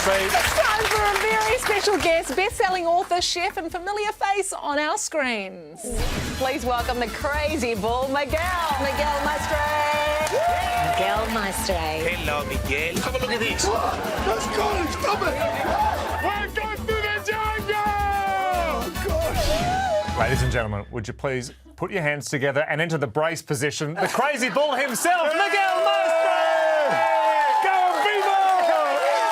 please. It's time for a very special guest, best-selling author, chef and familiar face on our screens. Please welcome the crazy bull, Miguel. Miguel Maestre. Miguel Maestre. Hello, Miguel. Have a look at this. Let's go. Stop it. Welcome to the jungle. Oh, gosh. Ladies and gentlemen, would you please put your hands together and enter the brace position? The crazy bull himself, Miguel Maestre! Go on, people.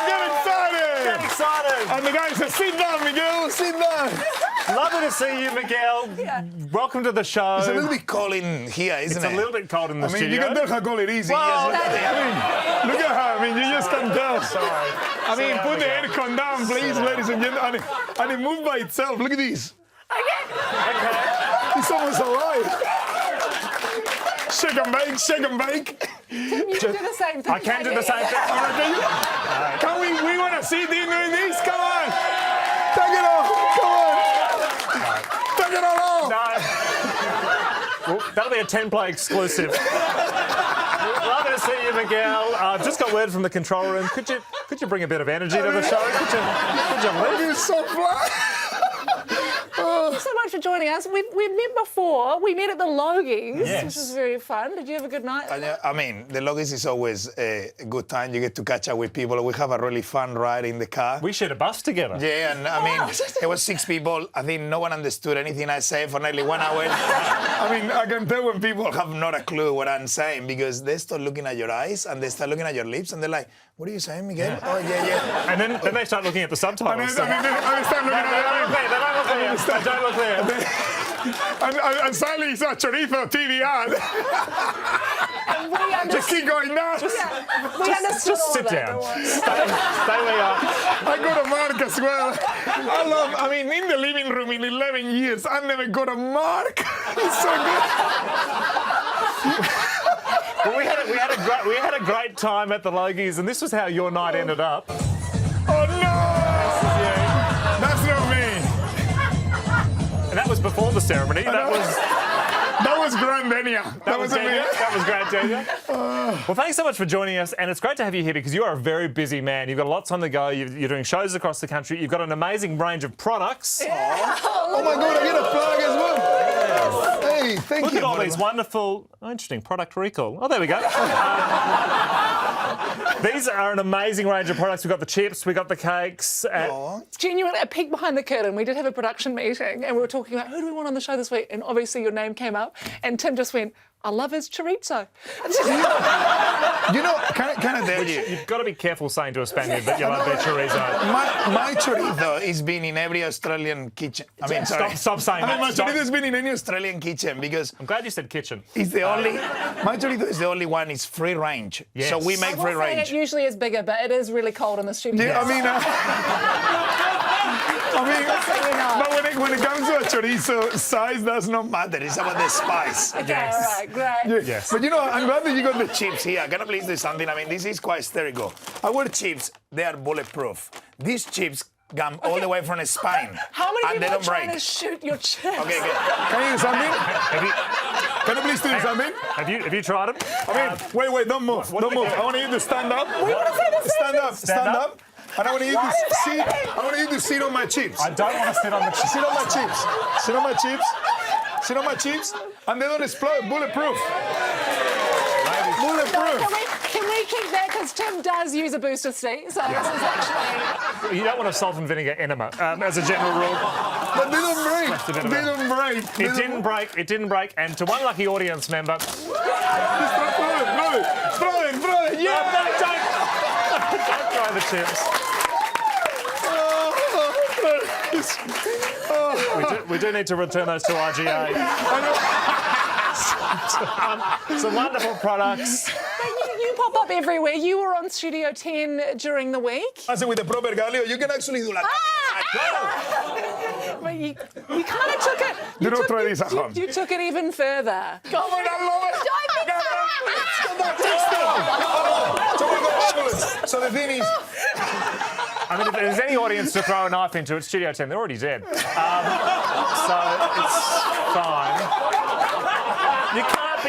Get excited. Get excited! And the guy says, sit down, Miguel. Sit down. Lovely to see you, Miguel. Welcome to the show. It's a little bit cold in here, isn't it? It's a little bit cold in the studio. You can tell how cold it is. Well, Yes, look at her. You just can't tell. Sorry. Put the aircon down, please, ladies and gentlemen. And it moved by itself. Look at this. Okay. It's almost alive. Shake and bake, shake and bake. Tim, you can do the same thing. I can do the same thing. Can we want to see Dean doing this? Come on. Take it off. Come on. Take it all off. No. Well, that'll be a 10-play exclusive. Lovely to see you, Miguel. I've just got word from the control room. Could you bring a bit of energy to the show? Could you leave? You're so fly. Thank you so much for joining us. We've met before. We met at the Logies, Yes. which was very fun. Did you have a good night? I mean, the Logies is always a good time. You get to catch up with people. We have a really fun ride in the car. We shared a bus together. Yeah, and I mean, there was 6 people. I think no one understood anything I said for nearly 1 hour. I mean, I can tell when people have not a clue what I'm saying because they start looking at your eyes and they start looking at your lips and they're like, what are you saying, Miguel? Yeah. Oh, yeah. And then they start looking at the subtitles. I start looking at They don't look there. and suddenly it's a chorizo TV ad. Just keep going down. We understood Just all sit of that, down. don't worry. Stay where you are. I got a mark as well. I mean, in the living room in 11 years, I never got a mark. It's so good. Well, we had a great time at the Logies, and this was how your night ended up. Oh, no! That's not me. And that was before the ceremony. That was Grand Denia. That was wasn't me. That was great, Daniel. Well, thanks so much for joining us, and it's great to have you here because you are a very busy man. You've got lots on the go. You're doing shows across the country. You've got an amazing range of products. Oh, my God, I get a plug as well. Yes. Hey, thank Look you. at all these wonderful, interesting product recall. Oh, there we go. These are an amazing range of products. We've got the chips, we've got the cakes. Genuinely, a peek behind the curtain. We did have a production meeting and we were talking about who do we want on the show this week, and obviously your name came up and Tim just went, I love his chorizo. You know, can I tell you? You've got to be careful saying to a Spaniard that you love their chorizo. My chorizo has been in every Australian kitchen. I mean, sorry. Stop saying that. My Stop. chorizo has been in any Australian kitchen because I'm glad you said kitchen. it's the only. My chorizo is the only one. It's free range. Yes. So we make free range. It usually is bigger, but it is really cold in the studio. Yeah, but when it comes to a chorizo, size does not matter. It's about the spice. Okay, Yes. all right, great. Yes. But you know, I'm glad that you got the chips here. Can I please do something? I mean, this is quite hysterical. Our chips, they are bulletproof. These chips come all the way from Spain. How many and they people are don't trying break. to shoot your chips? Okay, good. Can you do something? Can I please do something? Have you tried them? I mean, wait, don't move. Don't move. I want you to stand up. We want to say the same Stand up. And I want you to sit. I want you to sit on my chips. I don't want to sit on the chips. Sit on my chips. Sit on my chips. Sit on my chips. And they don't explode. Bulletproof. Bulletproof. Can we keep that? Because Tim does use a booster seat, so this is actually... You don't want a salt and vinegar enema, as a general rule. But they don't break. They don't break. It didn't break. It didn't break. And to one lucky audience member, Throw it. Yeah. don't throw the chips. We do need to return those to RGA. Some wonderful products. You pop up everywhere. You were on Studio 10 during the week. I said with the proper galio, you can actually do like. But you kind of took it. Do not try this at home. You took it even further. Come on, I love it. So the thing is, I mean, if there's any audience to throw a knife into, it's Studio 10. They're already dead. So it's fine. You can't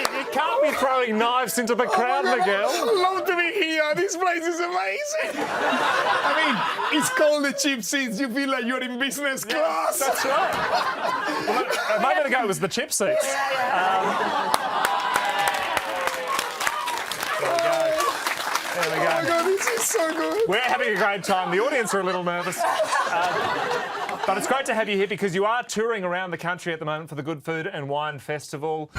be be throwing knives into the crowd, Miguel. I love to be here. This place is amazing. I mean, it's called the cheap seats. You feel like you're in business class. That's right. Well, a moment ago it was the chip seats. There we go. Oh my God, this is so good. We're having a great time. The audience are a little nervous. But it's great to have you here because you are touring around the country at the moment for the Good Food and Wine Festival.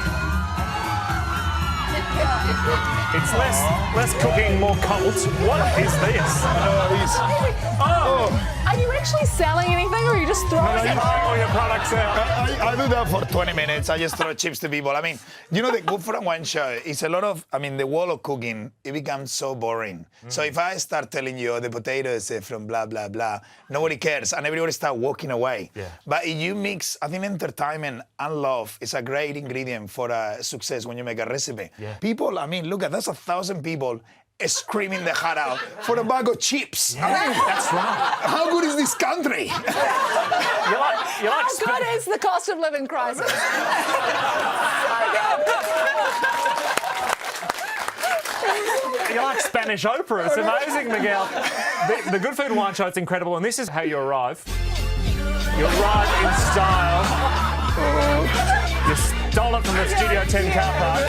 It's less cooking, more cult. What is this? Are you actually selling anything or are you just throwing it? All your products out. I do that for 20 minutes. I just throw chips to people. I mean, you know, the Good Food and Wine show is a lot of, I mean, the wall of cooking, it becomes so boring. So if I start telling you, oh, the potatoes from blah, blah, blah, nobody cares and everybody start walking away. Yeah. But if you mix, I think entertainment and love is a great ingredient for success when you make a recipe. Yeah. People, I mean, look at that's 1,000 people screaming their heart out for a bag of chips. Yeah, I mean, that's right. how good is this country? You like How good is the cost of living crisis? You like Spanish opera. It's amazing, Miguel. The Good Food and Wine show, it's incredible. And this is how you arrive. You arrive in style. You stole it from the Studio 10 car park.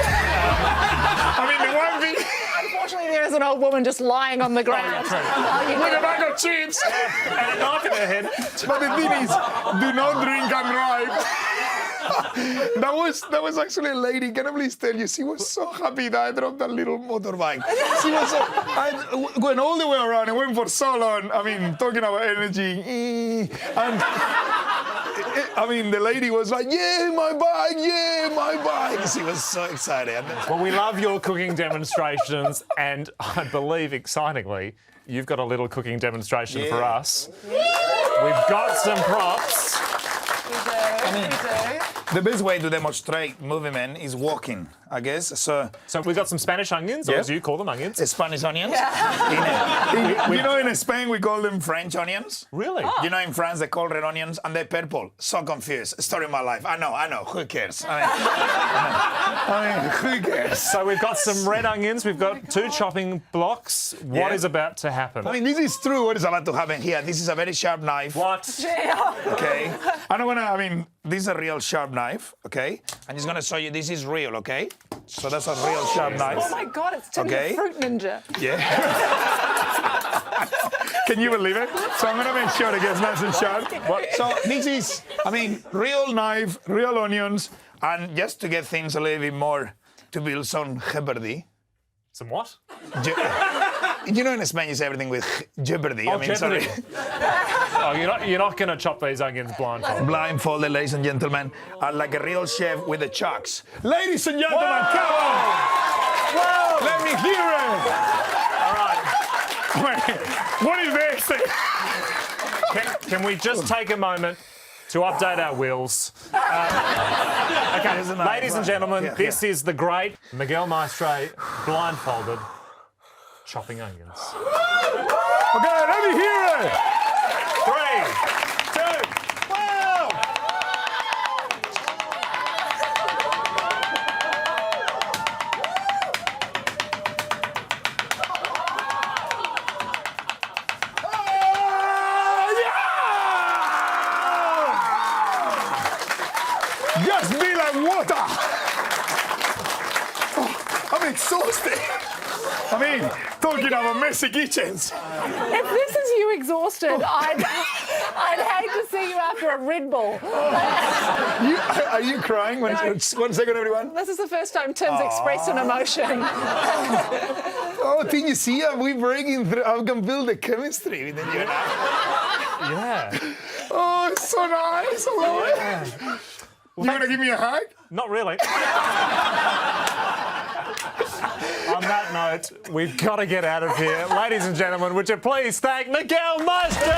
I mean, the one thing... Unfortunately, there is an old woman just lying on the ground. With a bag of chips. And a knife in her head. But the thing is, do not drink and drive. That was actually a lady. Can I please tell you? She was so happy that I dropped that little motorbike. She was so... I went all the way around and went for so long. I mean, talking about energy. And... I mean, the lady was like, yeah, my bike, yeah, my bike. She was so excited. Well, we love your cooking demonstrations, and I believe, excitingly, you've got a little cooking demonstration for us. We've got some props. We do. The best way to demonstrate movement is walking, I guess. So we've got some Spanish onions, or Yeah. as you call them, onions. Spanish onions. You know, in Spain we call them French onions. Really? You know, in France they call red onions and they're purple. So confused. Story of my life. I know. Who cares? I mean, who cares? So we've got some red onions. We've got 2 chopping blocks. What is about to happen? I mean, this is true. What is about to happen here? This is a very sharp knife. What? Okay. This is a real sharp knife. Okay. I'm just gonna show you. This is real. Okay. So that's a real sharp knife. Oh my God, it's turning Okay. a fruit ninja. Yeah. Can you believe it? So I'm gonna make sure it gets nice and sharp. So this is, I mean, real knife, real onions, and just to get things a little bit more, to build some jeopardy. Some what? You know, in Spain you say everything with jeopardy. Oh, I mean, jeopardy. sorry. Oh, you're not going to chop these onions blindfolded. Blindfolded, ladies and gentlemen, like a real chef with the chucks. Ladies and gentlemen, come on! Whoa! Let me hear it! All right. Wait, what is this? Can we just take a moment to update our wheels? Okay, ladies and gentlemen, this is the great Miguel Maestre, blindfolded, chopping onions. Okay, let me hear it! 3, 2, whoa! Just be like water! Oh, I'm exhausted. I mean, talking about messy kitchens. If this is you exhausted, I'd hate to see you after a Red Bull. Are you crying? One second, everyone. This is the first time Tim's expressed an emotion. Oh, can you see? We're breaking through. I can feel the chemistry between you and I. Yeah. Oh, it's so nice. I love it. You want to give me a hug? Not really. On that note, we've got to get out of here. Ladies and gentlemen, would you please thank Miguel Maestre?